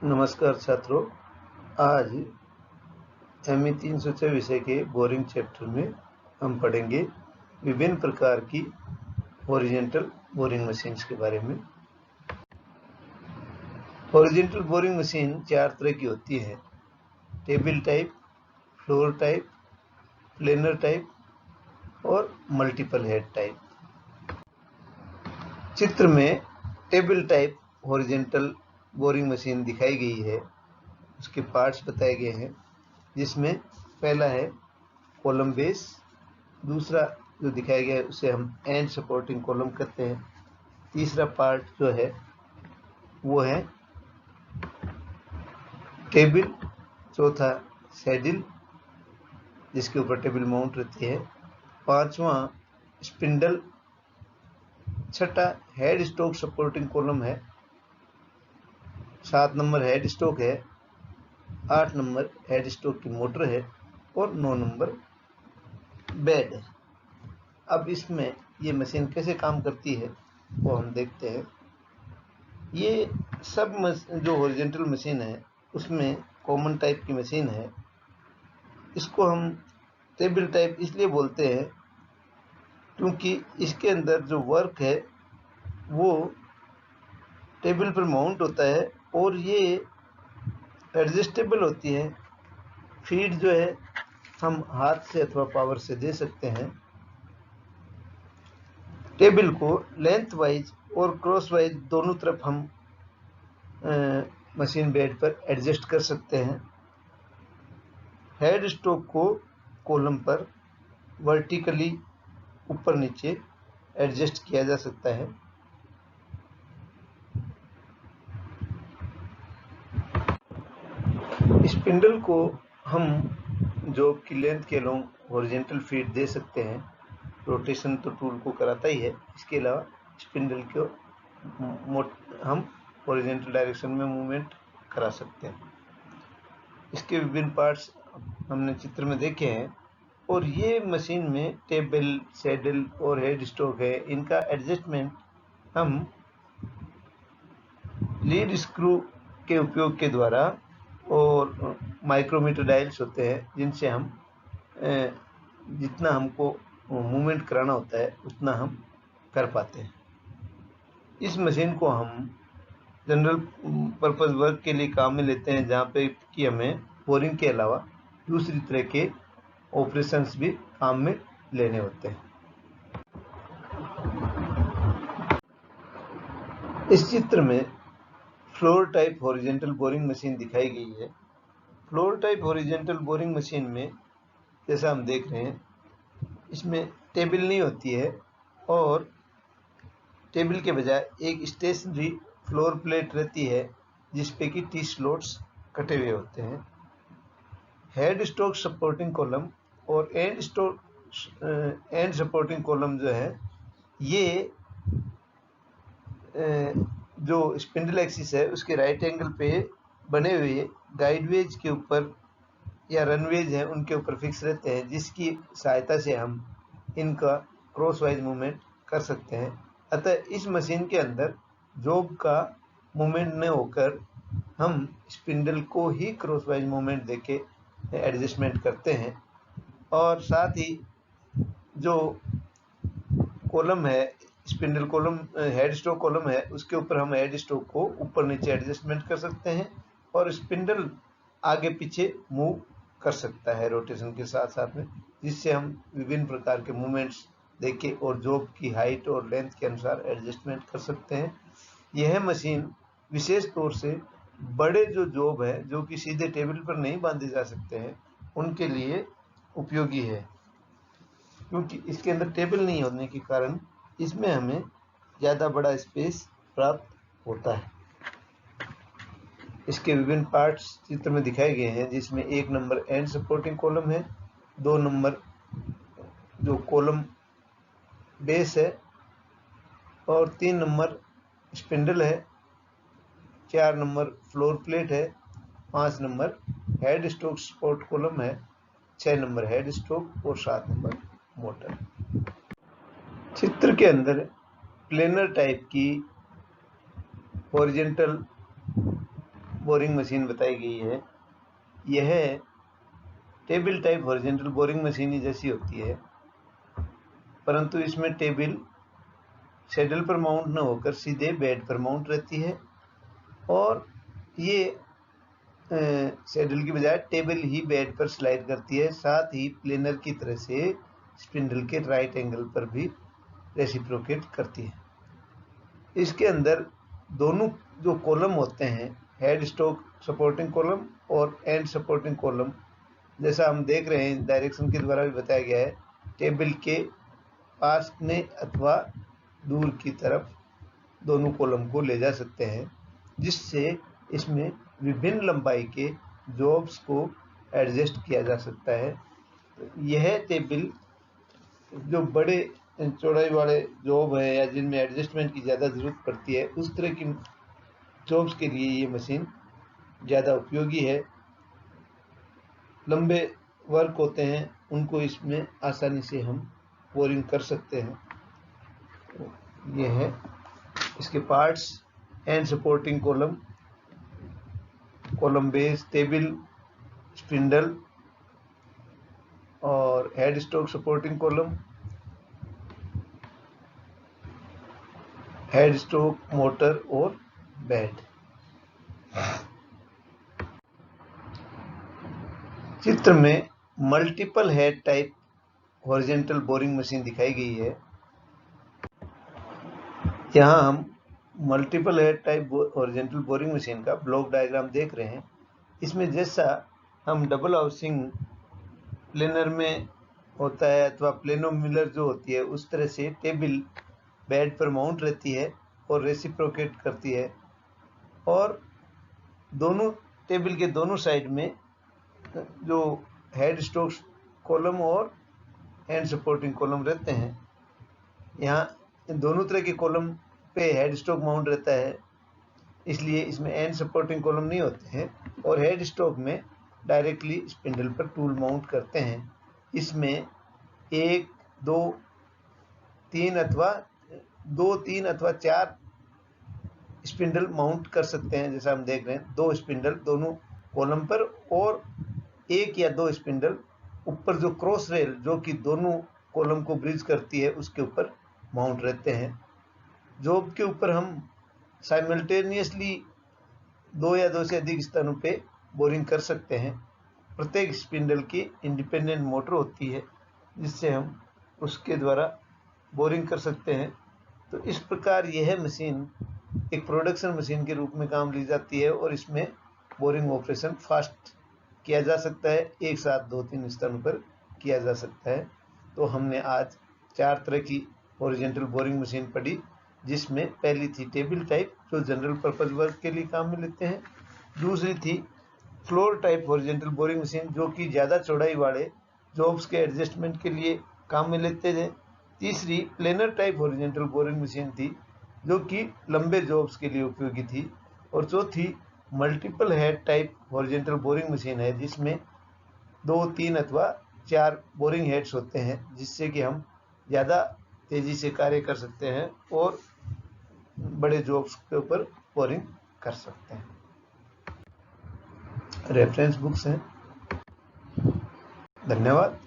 नमस्कार छात्रों। आज ME 306 विषय के बोरिंग चैप्टर में हम पढ़ेंगे विभिन्न प्रकार की हॉरिजॉन्टल बोरिंग मशीन्स के बारे में। हॉरिजॉन्टल बोरिंग मशीन चार तरह की होती है: table type, floor type, planar type और मल्टीपल हेड टाइप। चित्र में table type horizontal boring machine दिखाई गई है। उसके पार्ट्स बताए गए हैं, जिसमें पहला है कॉलम बेस, दूसरा जो दिखाया गया है उसे हम एंड सपोर्टिंग कॉलम कहते हैं, तीसरा पार्ट जो है वो है टेबल, चौथा सैडल जिसके ऊपर टेबल माउंट रहती है, पांचवा स्पिंडल, छठा हेड स्टॉक सपोर्टिंग कॉलम है, 7 नंबर हेड स्टॉक है, 8 नंबर हेड स्टॉक की मोटर है और 9 नंबर बेड है। अब इसमें ये मशीन कैसे काम करती है वो हम देखते हैं। ये सब जो हॉरिजॉन्टल मशीन है उसमें कॉमन टाइप की मशीन है। इसको हम टेबल टाइप इसलिए बोलते हैं क्योंकि इसके अंदर जो वर्क है वो टेबल पर माउंट होता है और ये एडजस्टेबल होती है। फीड जो है हम हाथ से अथवा पावर से दे सकते हैं। टेबल को लेंथ वाइज और क्रॉस वाइज दोनों तरफ हम मशीन बेड पर एडजस्ट कर सकते हैं। हेड स्टॉक को कॉलम पर वर्टिकली ऊपर नीचे एडजस्ट किया जा सकता है। स्पिंडल को हम जॉब की लेंथ के अलोंग हॉरिजॉन्टल फीड दे सकते हैं। रोटेशन तो टूल को कराता ही है, इसके अलावा स्पिंडल को हम हॉरिजॉन्टल डायरेक्शन में मूवमेंट करा सकते हैं। इसके विभिन्न पार्ट्स हमने चित्र में देखे हैं और ये मशीन में टेबल, सैडल और हेड स्टॉक है। इनका एडजस्टमेंट हम लीड स्क्रू के उपयोग के द्वारा और माइक्रोमीटर डायल्स होते हैं जिनसे हम जितना हमको मूवमेंट कराना होता है उतना हम कर पाते हैं। इस मशीन को हम जनरल पर्पस वर्क के लिए काम में लेते हैं, जहाँ पे कि हमें बोरिंग के अलावा दूसरी तरह के ऑपरेशंस भी काम में लेने होते हैं। इस चित्र में floor type horizontal boring machine दिखाई गई है। Floor type horizontal boring machine में जैसा हम देख रहे हैं, इसमें टेबल नहीं होती है और टेबल के बजाय एक स्टेशनरी फ्लोर प्लेट रहती है जिसपे कि टी स्लॉट्स कटे हुए होते हैं। हेड स्टॉक सपोर्टिंग कॉलम और एंड सपोर्टिंग कॉलम जो है ये जो स्पिंडल एक्सिस है उसके राइट एंगल पे बने हुए गाइडवेज के ऊपर या रनवेज हैं उनके ऊपर फिक्स रहते हैं, जिसकी सहायता से हम इनका क्रॉस वाइज मूवमेंट कर सकते हैं। अतः इस मशीन के अंदर जॉब का मूवमेंट न होकर हम स्पिंडल को ही क्रॉस वाइज मूवमेंट देके एडजस्टमेंट करते हैं और साथ ही जो कॉलम है, spindle column, head stock column है, उसके ऊपर हम हेड स्टॉक को ऊपर नीचे एडजस्टमेंट कर सकते हैं और स्पिंडल आगे पीछे मूव कर सकता है रोटेशन के साथ साथ में, जिससे हम विभिन्न प्रकार के मूवमेंट्स देखे और जॉब की हाइट और लेंथ के अनुसार एडजस्टमेंट कर सकते हैं। यह मशीन विशेष तौर से बड़े जो जॉब है जो कि सीधे टेबल पर नहीं बांधे जा सकते हैं उनके लिए उपयोगी है, क्योंकि इसके अंदर टेबल नहीं होने के कारण इसमें हमें ज़्यादा बड़ा स्पेस प्राप्त होता है। इसके विभिन्न पार्ट्स चित्र में दिखाए गए हैं, जिसमें 1 नंबर एंड सपोर्टिंग कॉलम है, 2 नंबर जो कॉलम बेस है और 3 नंबर स्पिंडल है, 4 नंबर फ्लोर प्लेट है, 5 number head stock support column है, 6 नंबर हेड स्टॉक और 7 नंबर मोटर। चित्र के अंदर प्लेनर टाइप की हॉरिजॉन्टल बोरिंग मशीन बताई गई है, यह table type horizontal boring machine ही जैसी होती है, परंतु इसमें टेबल सैडल पर माउंट न होकर सीधे बेड पर माउंट रहती है, और ये सैडल की बजाय टेबल ही बेड पर स्लाइड करती है। साथ ही प्लेनर की तरह से स्पिंडल के राइट एंगल पर भी रेसिप्रोकेट करती है। इसके अंदर दोनों जो कॉलम होते हैं, हेड स्टॉक सपोर्टिंग कॉलम और एंड सपोर्टिंग कॉलम, जैसा हम देख रहे हैं डायरेक्शन के द्वारा भी बताया गया है, टेबल के पास में अथवा दूर की तरफ दोनों कॉलम को ले जा सकते हैं, जिससे इसमें विभिन्न लंबाई के जॉब्स को एडजस्ट किया जा सकता है। तो यह टेबल जो बड़े चौड़ाई वाले जॉब है या जिनमें एडजस्टमेंट की ज़्यादा ज़रूरत पड़ती है, उस तरह की जॉब्स के लिए ये मशीन ज़्यादा उपयोगी है। लंबे वर्क होते हैं उनको इसमें आसानी से हम बोरिंग कर सकते हैं। तो ये है इसके parts, and supporting column, column base, table, spindle और head stock supporting column, head stock, motor और बेड। चित्र में multiple head type horizontal boring machine दिखाई गई है। यहाँ हम multiple head type horizontal boring machine का ब्लॉक डायग्राम देख रहे हैं। इसमें जैसा हम डबल हाउसिंग प्लेनर में होता है अथवा प्लेनो मिलर जो होती है, उस तरह से टेबल बेड पर माउंट रहती है और रेसिप्रोकेट करती है, और दोनों टेबल के दोनों साइड में जो हेड स्टॉक कॉलम और एंड सपोर्टिंग कॉलम रहते हैं। यहाँ दोनों तरह के कॉलम पे हेड स्टॉक माउंट रहता है, इसलिए इसमें एंड सपोर्टिंग कॉलम नहीं होते हैं, और हेड स्टॉक में डायरेक्टली स्पिंडल पर टूल माउंट करते हैं। इसमें 1, 2, 3 अथवा 4 स्पिंडल माउंट कर सकते हैं। जैसा हम देख रहे हैं, 2 स्पिंडल दोनों कॉलम पर और 1 या 2 स्पिंडल ऊपर जो क्रॉस रेल जो कि दोनों कॉलम को ब्रिज करती है उसके ऊपर माउंट रहते हैं। जॉब के ऊपर हम साइमल्टेनियसली 2 या 2 से अधिक स्थानों पे बोरिंग कर सकते हैं। प्रत्येक स्पिंडल की इंडिपेंडेंट मोटर होती है, जिससे हम उसके द्वारा बोरिंग कर सकते हैं। तो इस प्रकार यह मशीन एक प्रोडक्शन मशीन के रूप में काम ली जाती है, और इसमें बोरिंग ऑपरेशन फास्ट किया जा सकता है, एक साथ 2-3 स्थानों पर किया जा सकता है। तो हमने आज 4 तरह की हॉरिजॉन्टल बोरिंग मशीन पढ़ी, जिसमें पहली थी टेबल टाइप जो जनरल पर्पज वर्क के लिए काम में लेते हैं। दूसरी थी floor type horizontal boring machine जो कि ज़्यादा चौड़ाई वाले जॉब्स के एडजस्टमेंट के लिए काम में लेते थे। तीसरी planar type horizontal boring machine थी जो कि लंबे जॉब्स के लिए उपयोगी थी। और चौथी multiple head type horizontal boring machine है, जिसमें 2, 3 अथवा 4 बोरिंग हेड्स होते हैं, जिससे कि हम ज़्यादा तेज़ी से कार्य कर सकते हैं और बड़े जॉब्स के ऊपर बोरिंग कर सकते हैं। रेफरेंस बुक्स हैं। धन्यवाद।